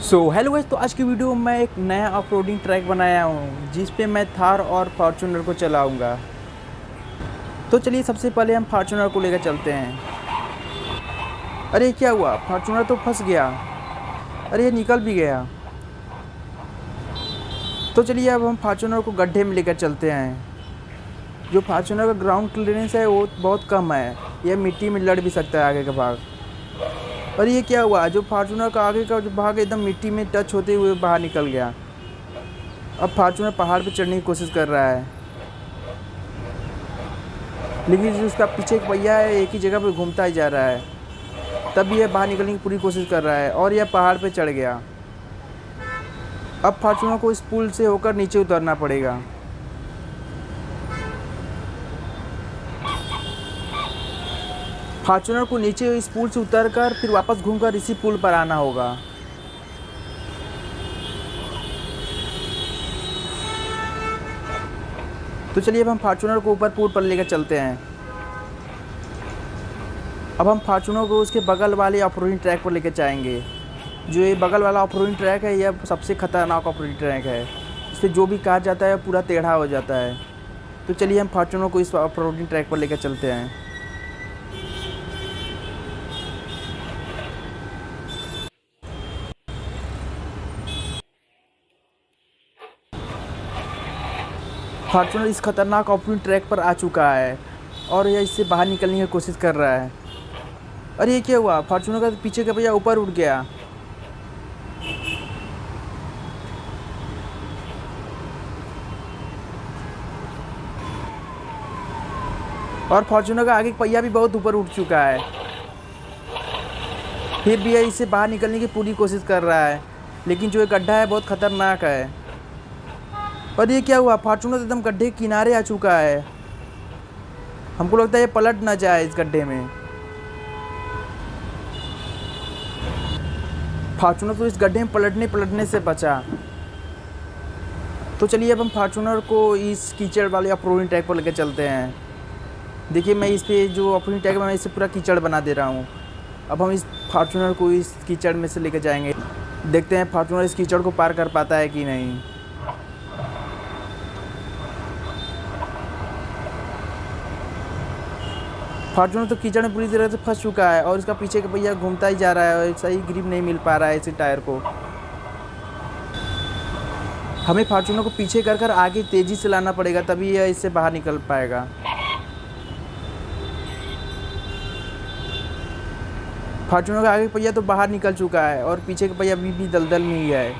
Hello guys, तो आज की वीडियो में मैं एक नया ऑफ-रोडिंग ट्रैक बनाया हूँ जिस पे मैं थार और फॉर्च्यूनर को चलाऊँगा। तो चलिए सबसे पहले हम फॉर्च्यूनर को लेकर चलते हैं। अरे क्या हुआ, फॉर्च्यूनर तो फंस गया। अरे ये निकल भी गया। तो चलिए अब हम फॉर्च्यूनर को गड्ढे में लेकर चलते हैं। जो फॉर्च्यूनर का ग्राउंड क्लियरेंस है वो बहुत कम है, यह मिट्टी में लड़ भी सकता है आगे का भाग। और ये क्या हुआ, जो फॉर्च्यूनर का आगे का जो भाग एकदम मिट्टी में टच होते हुए बाहर निकल गया। अब फॉर्च्यूनर पहाड़ पे चढ़ने की कोशिश कर रहा है, लेकिन जो उसका पीछे एक पहिया है एक ही जगह पे घूमता ही जा रहा है। तब यह बाहर निकलने की पूरी कोशिश कर रहा है और यह पहाड़ पे चढ़ गया। अब फॉर्च्यूनर को इस पुल से होकर नीचे उतरना पड़ेगा। फॉर्च्यूनर को नीचे इस पुल से उतरकर फिर वापस घूमकर इसी पुल पर आना होगा। तो चलिए अब हम फॉर्च्यूनर को ऊपर पुल पर लेकर चलते हैं। अब हम फॉर्च्यूनर को उसके बगल वाले ऑफ-रोडिंग ट्रैक पर लेकर जाएंगे। जो ये बगल वाला ऑफ-रोडिंग ट्रैक है यह सबसे ख़तरनाक ऑफ-रोडिंग ट्रैक है। इस पर जो भी कार जाता है पूरा टेढ़ा हो जाता है। तो चलिए हम फॉर्च्यूनर को इस ऑफ-रोडिंग ट्रैक पर लेकर चलते हैं। फॉर्च्यूनर इस खतरनाक ऑफ-रोडिंग ट्रैक पर आ चुका है और यह इससे बाहर निकलने की कोशिश कर रहा है। अरे ये क्या हुआ, फॉर्च्यूनर का पीछे का पहिया ऊपर उठ गया। और फॉर्च्यूनर का आगे का पहिया भी बहुत ऊपर उठ चुका है। फिर भी यह इससे बाहर निकलने की पूरी कोशिश कर रहा है, लेकिन जो ये गड्ढा है बहुत ख़तरनाक है। और ये क्या हुआ, फॉर्च्यूनर तो एकदम गड्ढे के किनारे आ चुका है। हमको लगता है ये पलट ना जाए इस गड्ढे में। फॉर्च्यूनर तो इस गड्ढे में पलटने से बचा। तो चलिए अब हम फॉर्च्यूनर को इस कीचड़ वाले ऑफ-रोडिंग ट्रैक पर लेकर चलते हैं। देखिए मैं इस पे जो ऑफ-रोडिंग ट्रैक है मैं इसे पूरा कीचड़ बना दे रहा हूँ। अब हम इस फॉर्च्यूनर को इस कीचड़ में से लेकर जाएंगे। देखते हैं फॉर्च्यूनर इस कीचड़ को पार कर पाता है कि नहीं। फॉर्च्यूनर तो कीचड़ में पूरी तरह से फंस चुका है और इसका पीछे का पहिया घूमता ही जा रहा है और सही ग्रिप नहीं मिल पा रहा है इसी टायर को। हमें फॉर्च्यूनर को पीछे कर कर आगे तेज़ी से लाना पड़ेगा, तभी यह इससे बाहर निकल पाएगा। फॉर्च्यूनर का आगे का पहिया तो बाहर निकल चुका है और पीछे का पहिया अभी भी दलदल में ही है।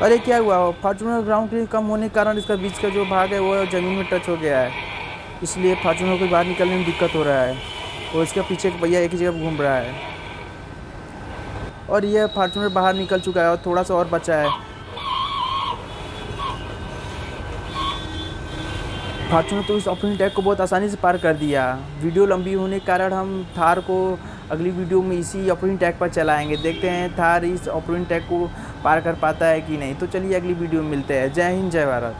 अरे क्या हुआ, फॉर्च्यूनर ग्राउंड क्लियरेंस कम होने के कारण इसका बीच का जो भाग है वो ज़मीन में टच हो गया है, इसलिए फॉर्च्यूनर को बाहर निकलने में दिक्कत हो रहा है और इसका पीछे का पहिया एक ही जगह घूम रहा है। और यह फॉर्च्यूनर बाहर निकल चुका है और थोड़ा सा और बचा है। फॉर्च्यूनर तो इस ऑफ-रोडिंग ट्रैक को बहुत आसानी से पार कर दिया। वीडियो लंबी होने के कारण हम थार को अगली वीडियो में इसी ऑफ-रोडिंग ट्रैक पर चलाएंगे। देखते हैं थार इस ऑफ-रोडिंग ट्रैक को पार कर पाता है कि नहीं। तो चलिए अगली वीडियो में मिलते हैं। जय हिंद, जय भारत।